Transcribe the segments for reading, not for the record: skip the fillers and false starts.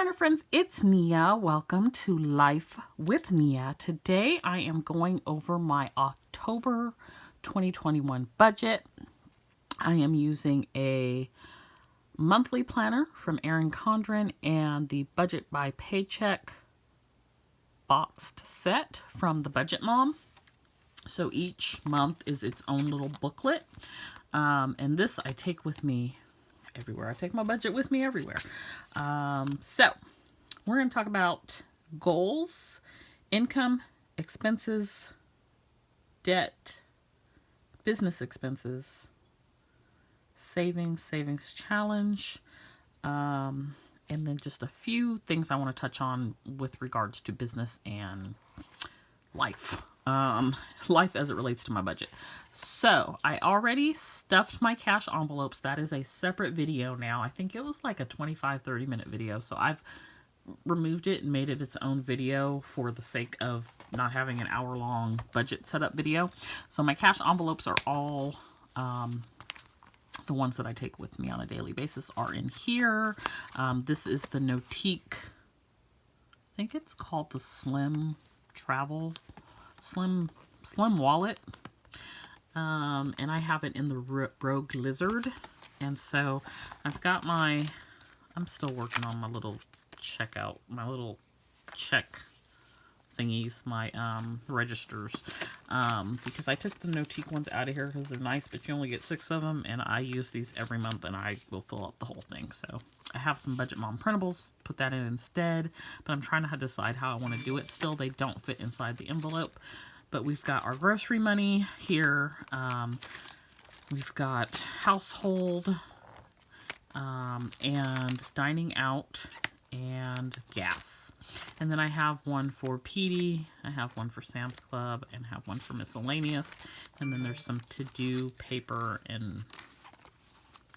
Planner friends, it's Nia. Welcome to Life with Nia. Today I am going over my October 2021 budget. I am using a monthly planner from Erin Condren and the Budget by Paycheck boxed set from the Budget Mom. So each month is its own little booklet. And this I take with me everywhere. I take my budget with me everywhere. So we're going to talk about goals, income, expenses, debt, business expenses, savings challenge, and then just a few things I want to touch on with regards to business and life. Life as it relates to my budget. So I already stuffed my cash envelopes. That is a separate video now. I think it was like a 25-30 minute video. So I've removed it and made it its own video for the sake of not having an hour-long budget setup video. So my cash envelopes are all the ones that I take with me on a daily basis are in here. This is the Notique. I think it's called the Slim wallet, and I have it in the Rogue Lizard. And so I've got I'm still working on my little check thingies, my registers, because I took the Notique ones out of here because they're nice, but you only get 6 of them, and I use these every month, and I will fill up the whole thing. So I have some Budget Mom printables, put that in instead, but I'm trying to decide how I want to do it. Still, they don't fit inside the envelope, but we've got our grocery money here. We've got household, and dining out, and gas. And then I have one for PD, I have one for Sam's Club, and have one for miscellaneous. And then there's some to-do paper and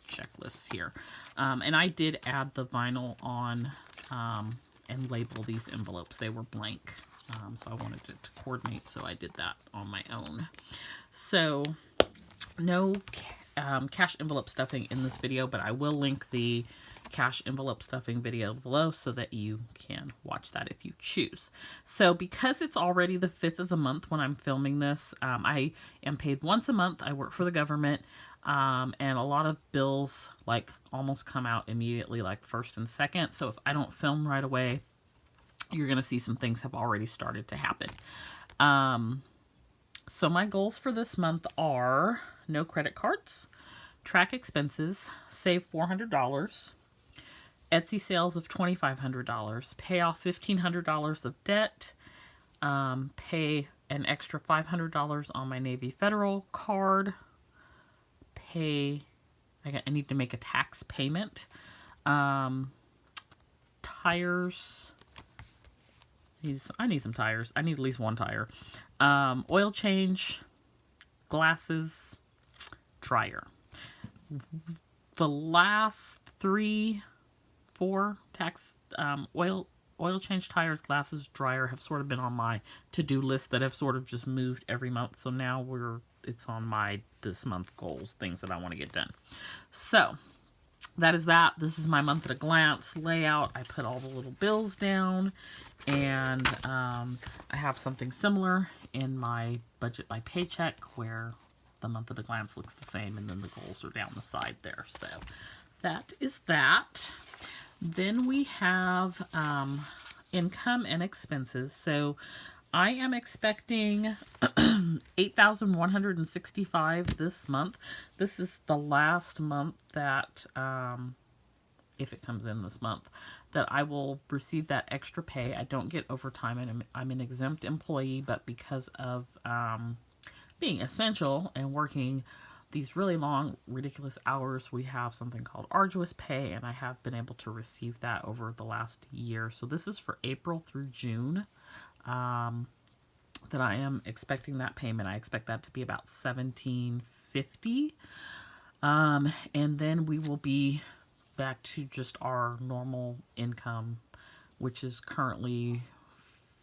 checklists here. And I did add the vinyl on and label these envelopes. They were blank, so I wanted it to coordinate, so I did that on my own. So no cash envelope stuffing in this video, but I will link the cash envelope stuffing video below so that you can watch that if you choose. So because it's already the 5th of the month when I'm filming this, I am paid once a month. I work for the government, and a lot of bills like almost come out immediately, like 1st and 2nd. So if I don't film right away, you're going to see some things have already started to happen. So my goals for this month are no credit cards, track expenses, save $400, Etsy sales of $2,500, pay off $1,500 of debt, pay an extra $500 on my Navy Federal card, I need to make a tax payment, tires, I need some tires, I need at least one tire, oil change, glasses, dryer. The last 4 tax, oil change, tires, glasses, dryer have sort of been on my to-do list that have sort of just moved every month. So now it's on my this month goals, things that I want to get done. So that is that. This is my month at a glance layout. I put all the little bills down, and I have something similar in my Budget by Paycheck where the month at a glance looks the same, and then the goals are down the side there. So that is that. Then we have income and expenses. So I am expecting $8,165 this month. This is the last month that, if it comes in this month, that I will receive that extra pay. I don't get overtime, and I'm an exempt employee, but because of being essential and working these really long, ridiculous hours, we have something called arduous pay, and I have been able to receive that over the last year. So this is for April through June, that I am expecting that payment. I expect that to be about $1,750, and then we will be back to just our normal income, which is currently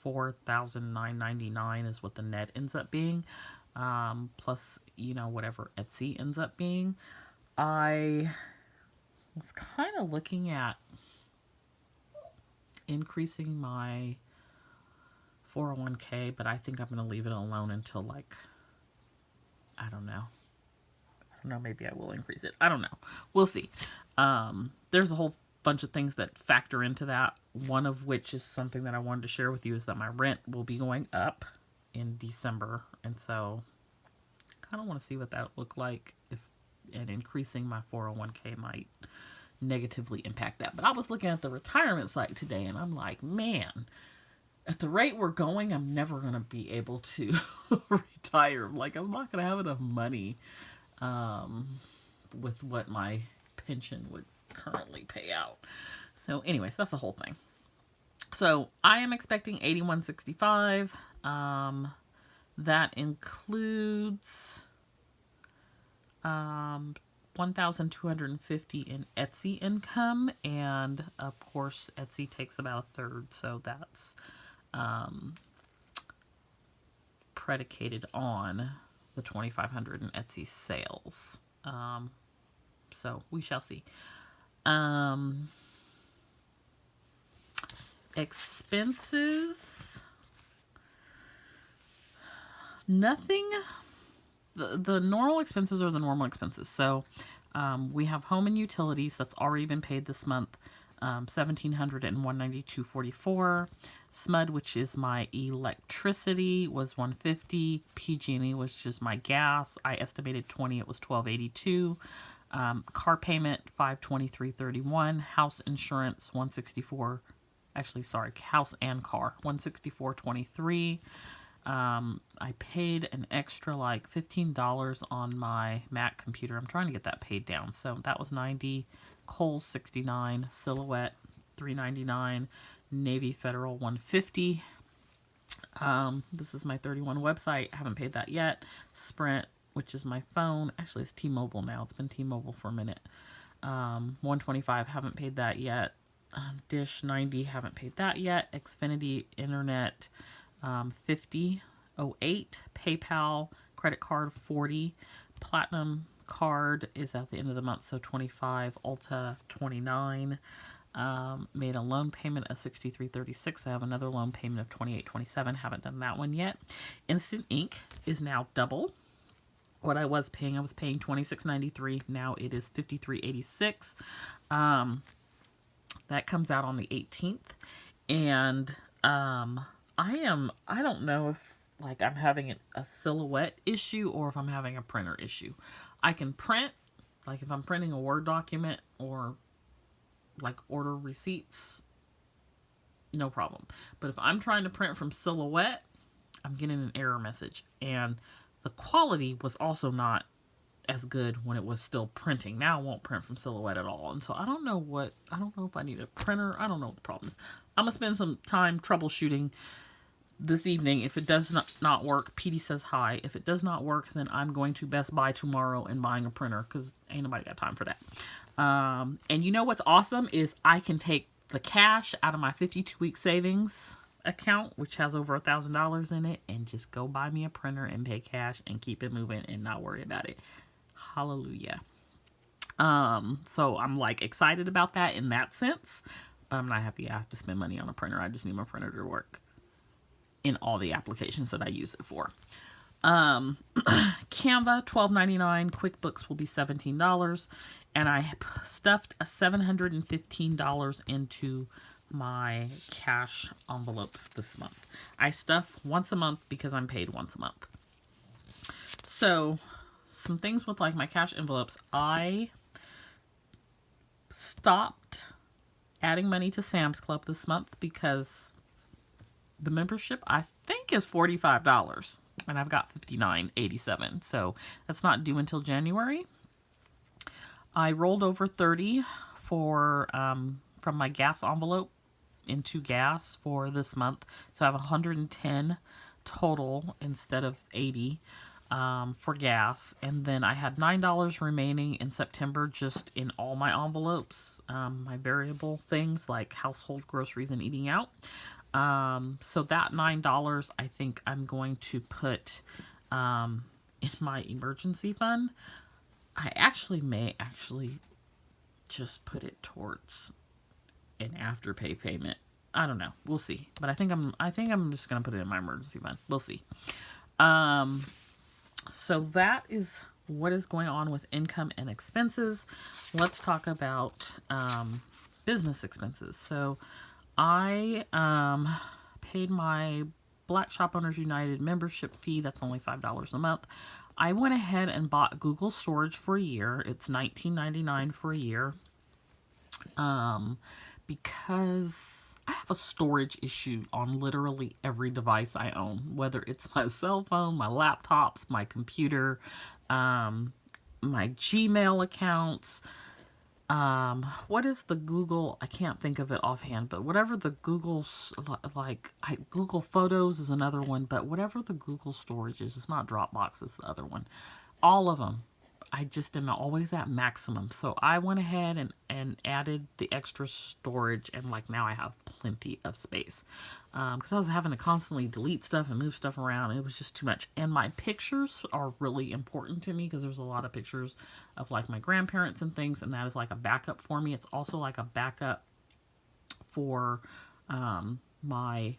$4,999 is what the net ends up being. Plus, whatever Etsy ends up being. I was kind of looking at increasing my 401k, but I think I'm going to leave it alone until like, I don't know. Maybe I will increase it. I don't know. We'll see. There's a whole bunch of things that factor into that. One of which is something that I wanted to share with you is that my rent will be going up in December. And so I kind of want to see what that would look like and increasing my 401k might negatively impact that. But I was looking at the retirement site today and I'm like, man, at the rate we're going, I'm never going to be able to retire. Like, I'm not going to have enough money with what my pension would currently pay out. So anyways, that's the whole thing. So I am expecting $81.65. That includes $1,250 in Etsy income, and of course Etsy takes about a third, so that's predicated on the $2,500 in Etsy sales. So we shall see. Expenses, nothing. The normal expenses are the normal expenses. So we have home and utilities that's already been paid this month, $1,700 and $192.44. SMUD, which is my electricity, was $150. PG&E, which is my gas, I estimated $20. It was $12.82. Car payment $523.31. House insurance $164. Actually, sorry, house and car $164.23. I paid an extra like $15 on my Mac computer. I'm trying to get that paid down. So that was $90. Kohl's $69. Silhouette $3.99. Navy Federal $150. This is my 31 website. I haven't paid that yet. Sprint, which is my phone. Actually, it's T-Mobile now. It's been T-Mobile for a minute. $125. Haven't paid that yet. Dish $90. Haven't paid that yet. Xfinity Internet $50.08. PayPal credit card $40. Platinum card is at the end of the month, so $25. Ulta $29. Made a loan payment of $63.36. I have another loan payment of $28.27. Haven't done that one yet. Instant Ink is now double what I was paying. I was paying $26.93. Now it is $53.86. That comes out on the 18th. And I don't know if like I'm having a silhouette issue or if I'm having a printer issue. I can print, like if I'm printing a Word document or like order receipts, no problem. But if I'm trying to print from Silhouette, I'm getting an error message. And the quality was also not as good when it was still printing. Now it won't print from Silhouette at all. And so I don't know if I need a printer. I don't know what the problem is. I'm going to spend some time troubleshooting this evening. If it does not work, Petey says hi. If it does not work, then I'm going to Best Buy tomorrow and buying a printer because ain't nobody got time for that. And you know what's awesome is I can take the cash out of my 52-week savings account, which has over $1,000 in it, and just go buy me a printer and pay cash and keep it moving and not worry about it. Hallelujah. So I'm like excited about that in that sense, but I'm not happy I have to spend money on a printer. I just need my printer to work in all the applications that I use it for. Canva, $12.99. QuickBooks will be $17. And I stuffed a $715 into my cash envelopes this month. I stuff once a month because I'm paid once a month. So some things with like my cash envelopes. I stopped adding money to Sam's Club this month because the membership I think is $45 and I've got $59.87. So that's not due until January. I rolled over $30 for from my gas envelope into gas for this month. So I have $110 total instead of $80 for gas. And then I had $9 remaining in September just in all my envelopes, my variable things like household groceries and eating out. So that $9 I think I'm going to put in my emergency fund. I may just put it towards an afterpay payment I don't know. We'll see. But I think I'm just gonna put it in my emergency fund. We'll see. So that is what is going on with income and expenses. Let's talk about business expenses. So I paid my Black Shop Owners United membership fee. That's only $5 a month. I went ahead and bought Google Storage for a year. It's $19.99 for a year. Because I have a storage issue on literally every device I own, whether it's my cell phone, my laptops, my computer, my Gmail accounts. What is the Google? I can't think of it offhand, but whatever the Google, Google Photos is another one, but whatever the Google storage is, it's not Dropbox, it's the other one. All of them. I just am always at maximum. So I went ahead and added the extra storage, and like now I have plenty of space. Because I was having to constantly delete stuff and move stuff around, and it was just too much. And my pictures are really important to me because there's a lot of pictures of like my grandparents and things, and that is like a backup for me. It's also like a backup for my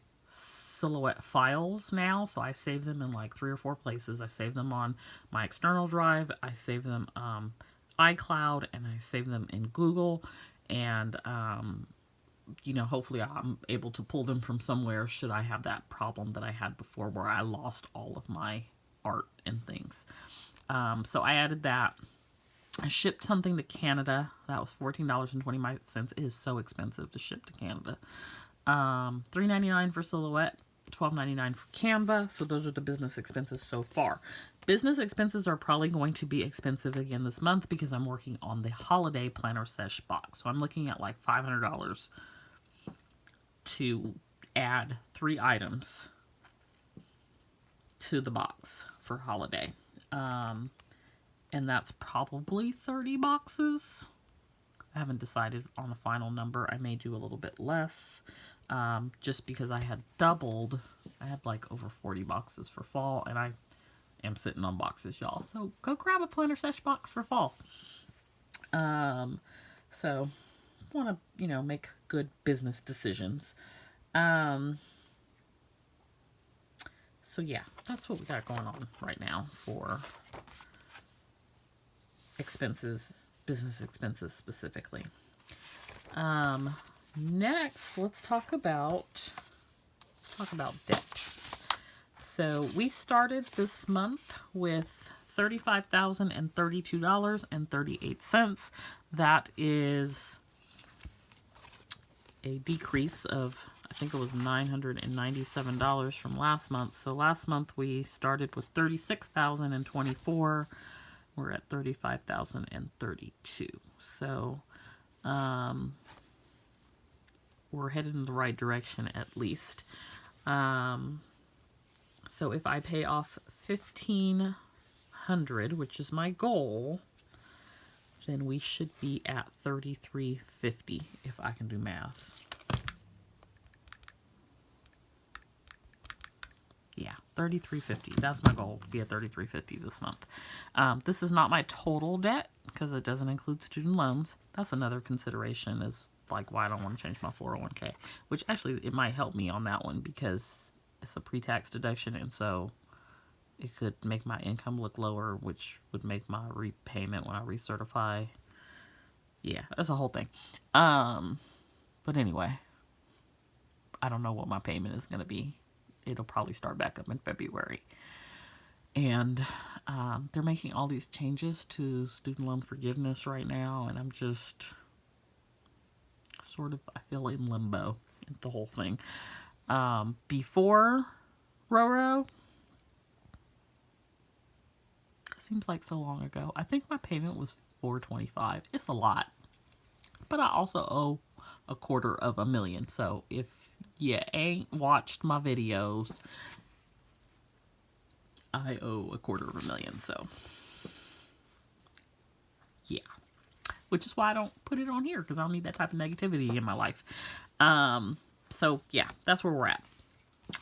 Silhouette files now, so I save them in like 3 or 4 places. I save them on my external drive, I save them iCloud, and I save them in Google, and hopefully I'm able to pull them from somewhere should I have that problem that I had before where I lost all of my art and things. So I added that. I shipped something to Canada. That was $14.25. It is so expensive to ship to Canada. $3.99 for Silhouette, $12.99 for Canva. So those are the business expenses so far. Business expenses are probably going to be expensive again this month because I'm working on the holiday planner sesh box. So I'm looking at like $500 to add 3 items to the box for holiday. And that's probably 30 boxes. I haven't decided on a final number. I may do a little bit less, just because I had doubled. I had like over 40 boxes for fall, and I am sitting on boxes, y'all. So go grab a planner sesh box for fall. So want to, make good business decisions. So yeah, that's what we got going on right now for expenses. Business expenses specifically. Next, let's talk about debt. So we started this month with $35,032.38. That is a decrease of, I think it was $997 from last month. So last month we started with $36,024. We're at $35,032. So we're headed in the right direction at least. So if I pay off $1,500, which is my goal, then we should be at $3,350 if I can do math. Yeah, $3,350. That's my goal, to be at $3,350 this month. This is not my total debt because it doesn't include student loans. That's another consideration, is like why I don't want to change my 401k, which actually it might help me on that one because it's a pre-tax deduction, and so it could make my income look lower, which would make my repayment when I recertify. Yeah, that's a whole thing. But anyway, I don't know what my payment is going to be. It'll probably start back up in February. And they're making all these changes to student loan forgiveness right now, and I'm just sort of, I feel in limbo in the whole thing. Before Roro, seems like so long ago, I think my payment was $425. It's a lot. But I also owe $250,000. So if you ain't watched my videos, I owe $250,000. So yeah, which is why I don't put it on here, because I don't need that type of negativity in my life. So yeah, that's where we're at.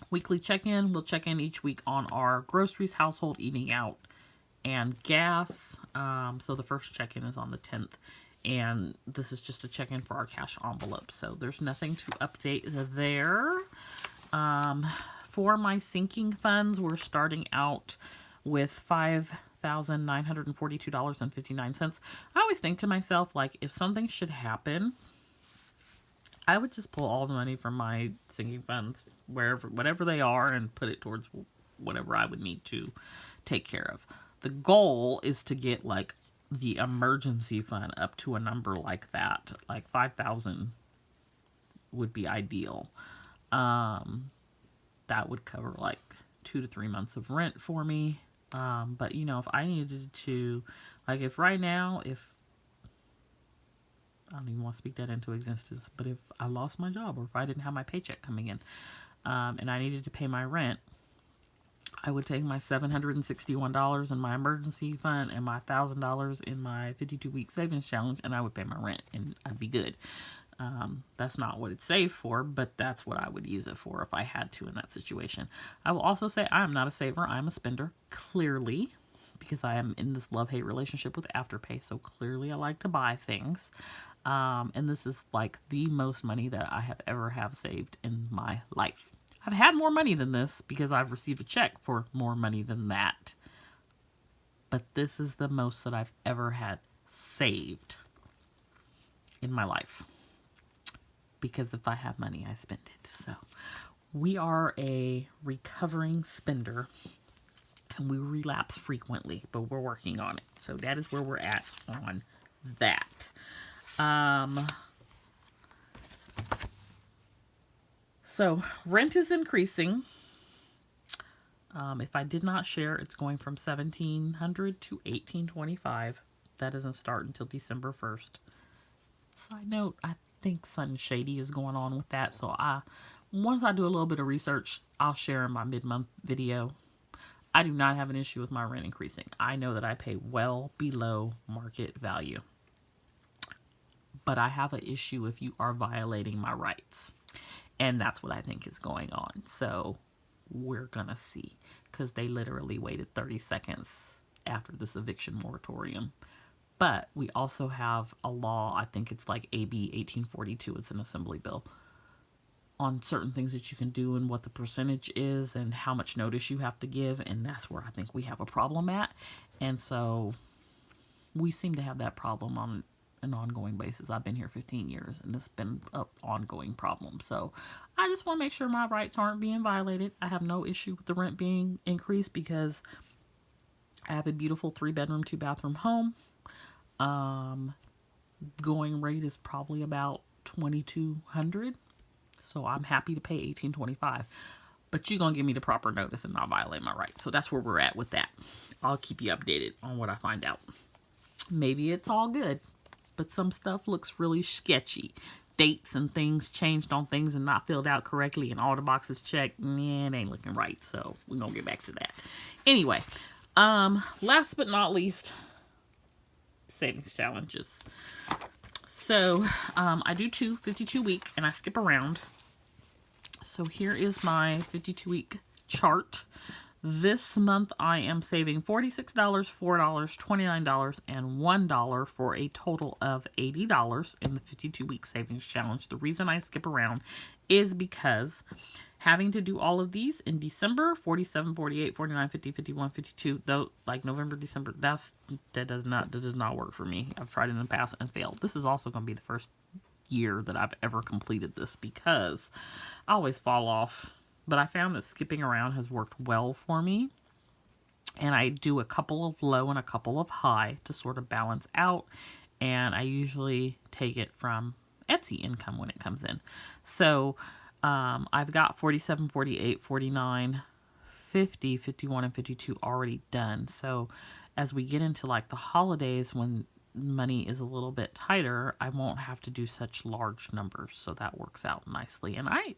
Weekly check-in. We'll check in each week on our groceries, household, eating out, and gas. So the first check-in is on the 10th. And this is just a check-in for our cash envelope. So there's nothing to update there. For my sinking funds, we're starting out with $5,942.59. I always think to myself, like, if something should happen, I would just pull all the money from my sinking funds, whatever they are, and put it towards whatever I would need to take care of. The goal is to get, like, the emergency fund up to a number like that. Like 5,000 would be ideal. That would cover like 2 to 3 months of rent for me. But you know, if I needed to, like, if right now, if I don't even want to speak that into existence, but if I lost my job, or if I didn't have my paycheck coming in, and I needed to pay my rent, I would take my $761 in my emergency fund and my $1,000 in my 52-week savings challenge, and I would pay my rent, and I'd be good. That's not what it's saved for, but that's what I would use it for if I had to in that situation. I will also say I am not a saver. I'm a spender, clearly, because I am in this love-hate relationship with Afterpay. So clearly I like to buy things. And this is like the most money that I have ever have saved in my life. I've had more money than this because I've received a check for more money than that. But this is the most that I've ever had saved in my life. Because if I have money, I spend it. So we are a recovering spender, and we relapse frequently, but we're working on it. So that is where we're at on that. So rent is increasing. If I did not share, it's going from $1,700 to $1,825. That doesn't start until December 1st. Side note, I think something shady is going on with that. So once I do a little bit of research, I'll share in my mid-month video. I do not have an issue with my rent increasing. I know that I pay well below market value. But I have an issue if you are violating my rights. And that's what I think is going on. So we're going to see. Because they literally waited 30 seconds after this eviction moratorium. But we also have a law, I think it's like AB 1842, it's an assembly bill, on certain things that you can do and what the percentage is and how much notice you have to give. And that's where I think we have a problem at. And so we seem to have that problem on an ongoing basis. I've been here 15 years and it's been an ongoing problem. So I just want to make sure my rights aren't being violated. I have no issue with the rent being increased because I have a beautiful 3-bedroom, 2-bathroom home. Going rate is probably about $2,200. So I'm happy to pay $1,825. But you're going to give me the proper notice and not violate my rights. So that's where we're at with that. I'll keep you updated on what I find out. Maybe it's all good, but some stuff looks really sketchy. Dates and things changed on things and not filled out correctly and all the boxes checked. Nah, it ain't looking right. So we're going to get back to that. Anyway, last but not least, savings challenges. So I do 2 52-week and I skip around. So here is my 52-week chart. This month I am saving $46, $4, $29, and $1 for a total of $80 in the 52-week savings challenge. The reason I skip around is because having to do all of these in December, 47, 48, 49, 50, 51, 52, though, like November, December, that does not work for me. I've tried it in the past and failed. This is also going to be the first year that I've ever completed this because I always fall off. But I found that skipping around has worked well for me. And I do a couple of low and a couple of high to sort of balance out. And I usually take it from Etsy income when it comes in. So I've got 47, 48, 49, 50, 51, and 52 already done. So as we get into like the holidays when money is a little bit tighter, I won't have to do such large numbers. So that works out nicely. And I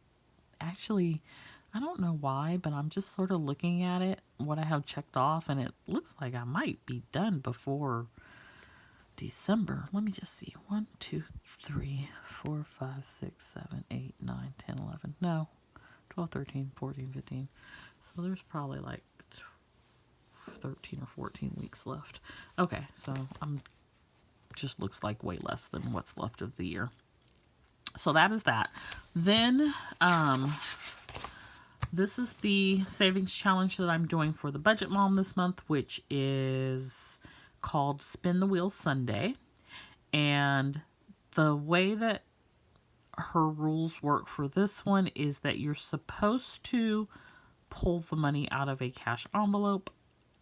don't know why, but I'm just sort of looking at it, what I have checked off, and it looks like I might be done before December. Let me just see. 1, 2, 3, 4, 5, 6, 7, 8, 9, 10, 11. No, 12, 13, 14, 15. So there's probably like 13 or 14 weeks left. Okay, so I'm just looks like way less than what's left of the year. So that is that. Then this is the savings challenge that I'm doing for the Budget Mom this month, which is called Spin the Wheel Sunday. And the way that her rules work for this one is that you're supposed to pull the money out of a cash envelope.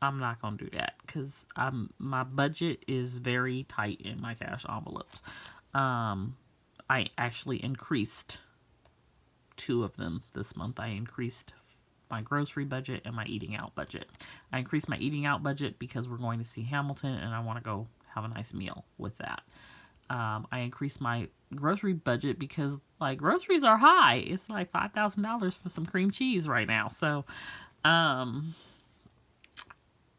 I'm not going to do that because my budget is very tight in my cash envelopes. I actually increased 2 of them this month. I increased my grocery budget and my eating out budget. I increased my eating out budget because we're going to see Hamilton and I want to go have a nice meal with that. I increased my grocery budget because like groceries are high. It's like $5,000 for some cream cheese right now. So,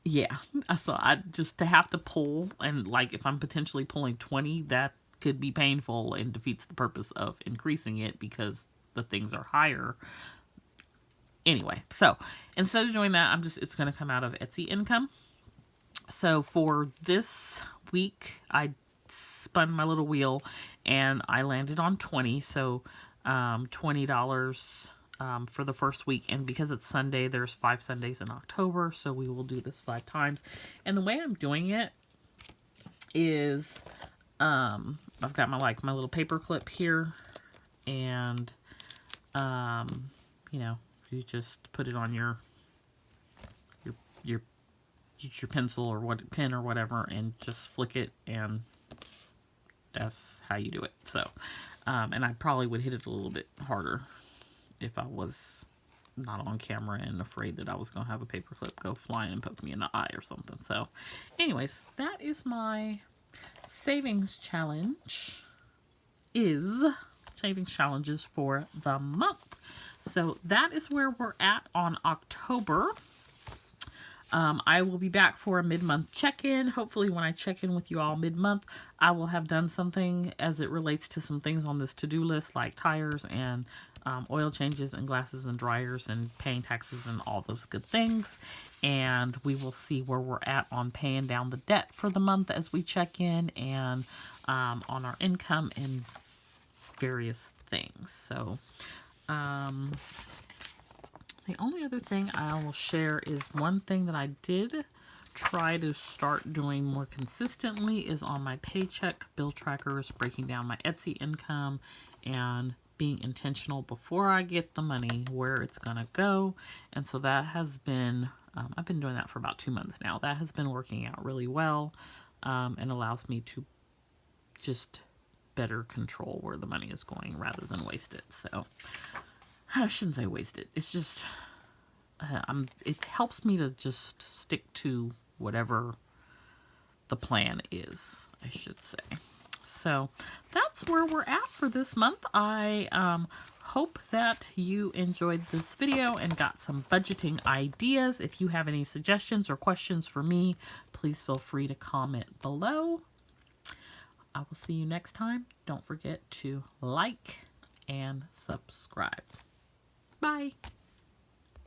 yeah. So I just to have to pull, and like if I'm potentially pulling 20, that could be painful and defeats the purpose of increasing it because the things are higher. Anyway, so instead of doing that, it's going to come out of Etsy income. So for this week, I spun my little wheel and I landed on 20. So, $20 for the first week. And because it's Sunday, there's 5 Sundays in October. So we will do this 5 times. And the way I'm doing it is, I've got my little paper clip here, and, you know, you just put it on your pencil or pen or whatever, and just flick it, and that's how you do it. So, and I probably would hit it a little bit harder if I was not on camera and afraid that I was going to have a paper clip go flying and poke me in the eye or something. So, anyways, that is my savings challenge. Savings challenges for the month. So that is where we're at on October. I will be back for a mid-month check-in. Hopefully when I check in with you all mid-month, I will have done something as it relates to some things on this to-do list, like tires and oil changes and glasses and dryers and paying taxes and all those good things. And we will see where we're at on paying down the debt for the month as we check in, and on our income and various things. So, the only other thing I will share is one thing that I did try to start doing more consistently is on my paycheck bill trackers, breaking down my Etsy income and being intentional before I get the money where it's going to go. And so that has been, I've been doing that for about 2 months now. That has been working out really well, and allows me to just better control where the money is going rather than waste it. So I shouldn't say waste it. It's just, it helps me to just stick to whatever the plan is, I should say. So that's where we're at for this month. I hope that you enjoyed this video and got some budgeting ideas. If you have any suggestions or questions for me, please feel free to comment below. I will see you next time. Don't forget to like and subscribe. Bye.